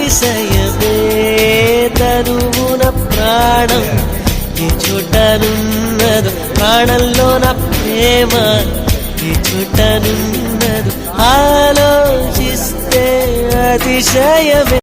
అతిశయమే తనువున ప్రాణం ఈ చుట్టనున్నదు ప్రాణంలోన ప్రేమ ఈ చుట్టనున్నదు ఆలోచిస్తే అతిశయమే